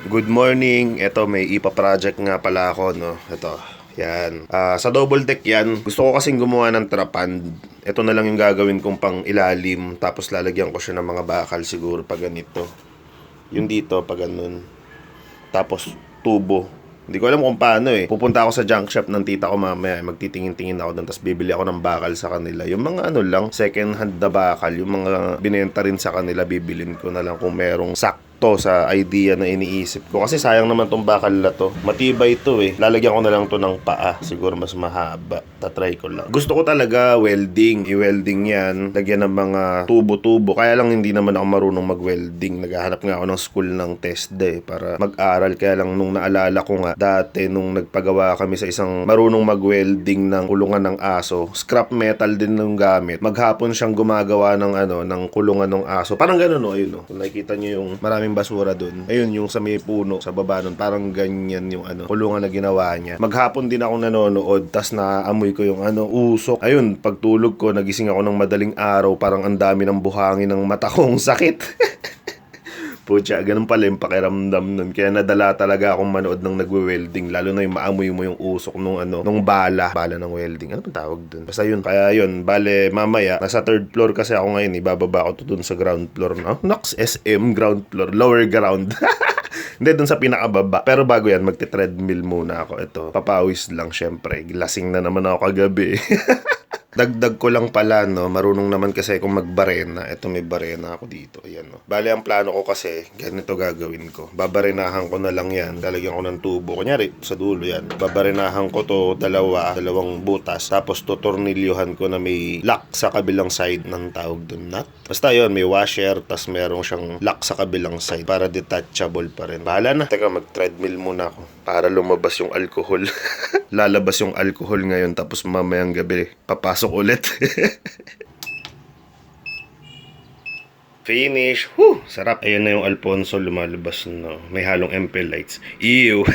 Good morning. Ito, may ipa-project nga pala ako, no? Ito, yan. Sa double deck yan. Gusto ko kasing gumawa ng trapand. Ito na lang yung gagawin kong pang ilalim. Tapos lalagyan ko siya ng mga bakal siguro pag ganito. Yung dito, pag ganun. Tapos, tubo. Hindi ko alam kung paano eh. Pupunta ako sa junk shop ng tita ko mamaya. Magtitingin-tingin ako doon. Tapos bibili ako ng bakal sa kanila. Yung mga ano lang, second hand na bakal. Yung mga binenta rin sa kanila, bibilin ko na lang kung merong sakto sa idea na iniisip ko. Kasi sayang naman tong bakal na to. Matibay to eh. Lalagyan ko na lang to ng paa. Siguro mas mahaba. Tatry ko lang. Gusto ko talaga welding. I-welding yan. Lagyan ng mga tubo-tubo. Kaya lang hindi naman ako marunong mag-welding. Naghahanap nga ako ng school ng TESDA para mag-aral. Kaya lang nung naalala ko nga, dati nung nagpagawa kami sa isang marunong mag-welding ng kulungan ng aso, scrap metal din nung gamit. Maghapon siyang gumagawa ng ng kulungan ng aso. Parang gano'n no, ayun no. Kung nakikita niyo yung maraming basura doon. Ayun yung sa may puno sa baba nun, parang ganyan yung kulungan na ginawa niya. Maghapon din ako nanonood, tas naamoy ko yung usok. Ayun, pagtulog ko, nagising ako ng madaling araw, parang ang dami ng buhangin ng mata kong sakit. Pucha, ganun pala yung pakiramdam nun. Kaya nadala talaga akong manood ng nagwe-welding. Lalo na yung maamoy mo yung usok nung nung bala. Bala ng welding. Ano bang tawag dun? Basta yun. Kaya yun, bale mamaya, nasa third floor kasi ako ngayon. Ibababa ko to dun sa ground floor. No? Nox SM, ground floor, lower ground. Hindi, dun sa pinakababa. Pero bago yan, magti-treadmill muna ako. Ito, papawis lang syempre. Lasing na naman ako kagabi. Dagdag ko lang pala, no, marunong naman kasi akong magbarena. Ito may barena ako dito. Ayan, no. Bale, ang plano ko kasi, ganito gagawin ko. Babarenahan ko na lang yan. Lalagyan ko ng tubo. Kunyari, sa dulo yan. Babarenahan ko to dalawang butas. Tapos tutornilyohan ko na may lock sa kabilang side ng tawag dun nut. Basta yun, may washer, tas merong siyang lock sa kabilang side para detachable pa rin. Bahala na. Teka, mag-treadmill muna ako para lumabas yung alcohol. Lalabas yung alcohol ngayon tapos mamayang gabi papasok ulit. Finish. Whew, sarap. Ayan na yung Alfonso lumalabas, no. May halong MP lights. Ew.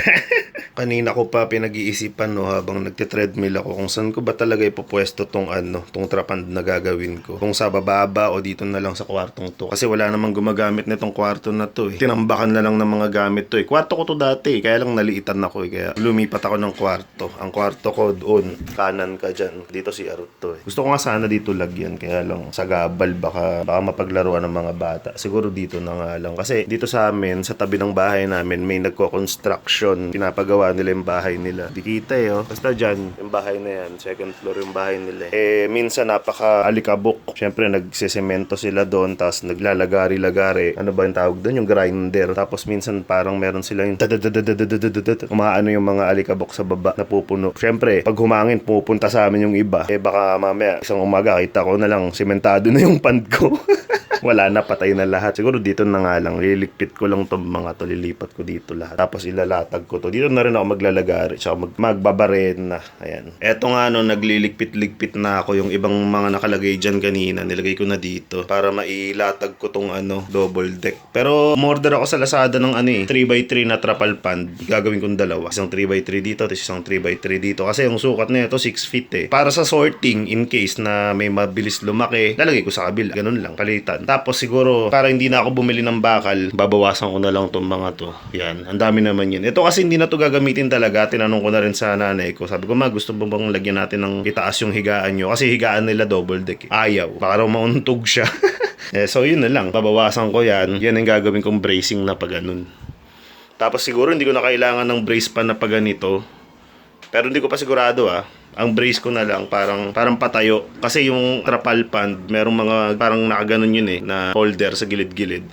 Kanina ko pa pinag-iisipan, no, habang nagte-treadmill ako kung saan ko ba talaga ipopwesto tong tong trapand na gagawin ko. Kung sa bababa o dito na lang sa kwartong to. Kasi wala namang gumagamit nitong kwarto na to eh. Tinambakan na lang ng mga gamit to eh. Kwarto ko to dati, kaya lang naliitan ako eh. Kaya lumipat ako ng kwarto. Ang kwarto ko doon, kanan ka dyan. Dito si Arut to eh. Gusto ko nga sana dito lagyan, kaya lang sa gabal baka mapaglaruan ng mga bata. Siguro dito na nga lang. Kasi dito sa amin, sa tabi ng bahay namin, may nagko-construction. Pinapagawa nila yung bahay nila. Di kita eh, oh. Basta dyan, yung bahay na yan. Second floor yung bahay nila. Minsan napaka-alikabok. Siyempre, nagsesemento sila doon, tapos naglalagari-lagari. Ano ba yung tawag doon? Yung grinder. Tapos minsan parang meron sila yung umaano yung mga alikabok sa baba na pupuno. Siyempre, pag humangin, pupunta sa amin yung iba. Baka mamaya, isang umaga, kita ko na lang, sementado na yung pand ko. Wala na, patay na lahat. Siguro dito na nga lang, lilikpit ko lang itong mga to, lilipat ko dito lahat. Tapos ilalatag ko to. Dito na rin ako maglalagari, tsaka magbabarena na. Ayan. Eto nga no, nagliligpit-ligpit na ako yung ibang mga nakalagay dyan kanina. Nilagay ko na dito para mailatag ko tong double deck. Pero umorder ako sa Lazada ng 3x3 na trapal pan. Gagawin kong dalawa. Isang 3x3 dito, tapos isang 3x3 dito. Kasi yung sukat na ito, 6 feet eh. Para sa sorting, in case na may mabilis lumaki, lalagay ko sa kabila. Ganun lang, palitan. Tapos siguro, para hindi na ako bumili ng bakal, babawasan ko na lang itong mga to. Yan, ang dami naman yun. Ito kasi hindi na to gagamitin talaga. Tinanong ko na rin sa nanay ko. Sabi ko, ma, gusto mo bang lagyan natin ng itaas yung higaan nyo? Kasi higaan nila double deck. Ayaw. Baka raw mauntog siya. So yun na lang. Babawasan ko yan. Yan ang gagawin kong bracing na pag ganun. Tapos siguro hindi ko na kailangan ng brace pa na pag ganito. Pero hindi ko pa sigurado ang brace ko na lang parang patayo kasi yung trapal pan merong mga parang nakaganon yun na holder sa gilid-gilid.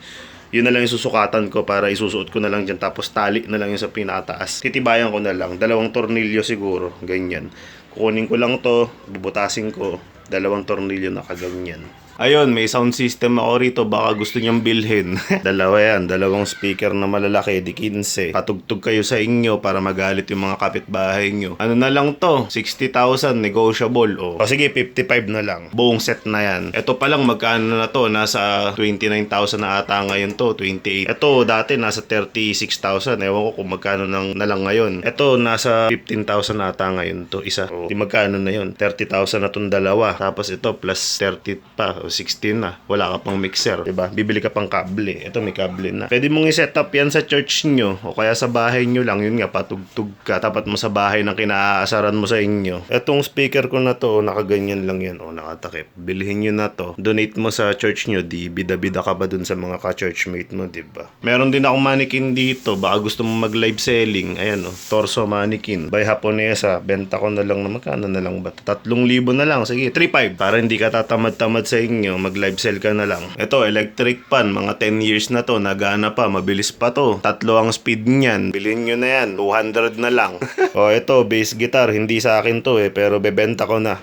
Yun na lang yung susukatan ko para isusuot ko na lang dyan tapos tali na lang yung sa pinakataas. Titibayan ko na lang, 2 tornilyo siguro, ganyan. Kukunin ko lang to, bubutasin ko, 2 tornilyo na kaganyan. Ayun, may sound system ako rito. Baka gusto niyang bilhin. Dalawa yan. 2 speaker na malalaki. Di 15. Patugtog kayo sa inyo para magalit yung mga kapitbahay nyo. Ano na lang to? 60,000 negotiable. O sige, 55 na lang. Buong set na yan. Ito pa lang magkano na to? Nasa 29,000 na ata ngayon to. 28. Ito dati nasa 36,000. Ewan ko kung magkano na lang ngayon. Ito nasa 15,000 na ata ngayon to. Isa. O, di magkano na yun? 30,000 na tong dalawa. Tapos ito plus 30 pa. 16 na. Wala ka pang mixer, diba? Bibili ka pang kable. Ito may kable na. Pwede mong i-set up yan sa church nyo o kaya sa bahay nyo lang. Yun nga, patugtog ka. Tapat mo sa bahay ng kinaasaran mo sa inyo. Etong speaker ko na to, nakaganyan lang yan. O, nakatakip. Bilhin nyo na to. Donate mo sa church nyo. Di bida-bida ka ba dun sa mga ka-churchmate mo, diba? Meron din akong mannequin dito. Baka gusto mo mag-live selling. Ayan o, torso mannequin. By Japonesa. Benta ko na lang na magkano na lang ba? 3,000 na lang. Sige, 3,500. Para hindi ka tatamad-tamad sa inyo, mag-live sell ka na lang. Ito, electric pan. Mga 10 years na to. Nagana pa. Mabilis pa to. 3 ang speed niyan. Bilhin nyo na yan. 200 na lang. O, ito, bass guitar. Hindi sa akin to pero bebenta ko na.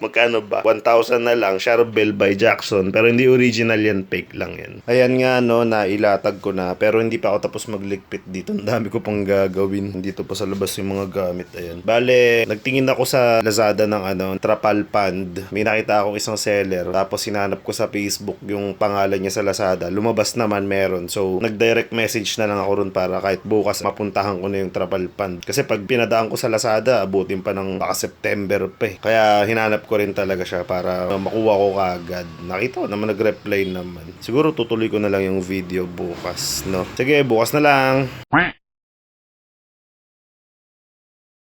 Magkano ba? 1,000 na lang. Charbel by Jackson. Pero hindi original yan. Fake lang yan. Ayan nga, no, nailatag ko na. Pero hindi pa ako tapos magligpit dito. Ang dami ko pang gagawin. Dito pa sa labas yung mga gamit. Ayan. Bale, nagtingin ako sa Lazada ng trapal pand. May nakita akong isang seller. Tapos sinanap ko sa Facebook yung pangalan niya sa Lazada. Lumabas naman meron. So, nag-direct message na lang ako ron para kahit bukas mapuntahan ko na yung trapal pand. Kasi pag pinadaan ko sa Lazada, abutin pa ng baka September pa eh. Kaya hinanap ko rin talaga siya para makuha ko kaagad. Nakita ko naman, nag-reply naman. Siguro tutuloy ko na lang yung video bukas, no? Sige, bukas na lang.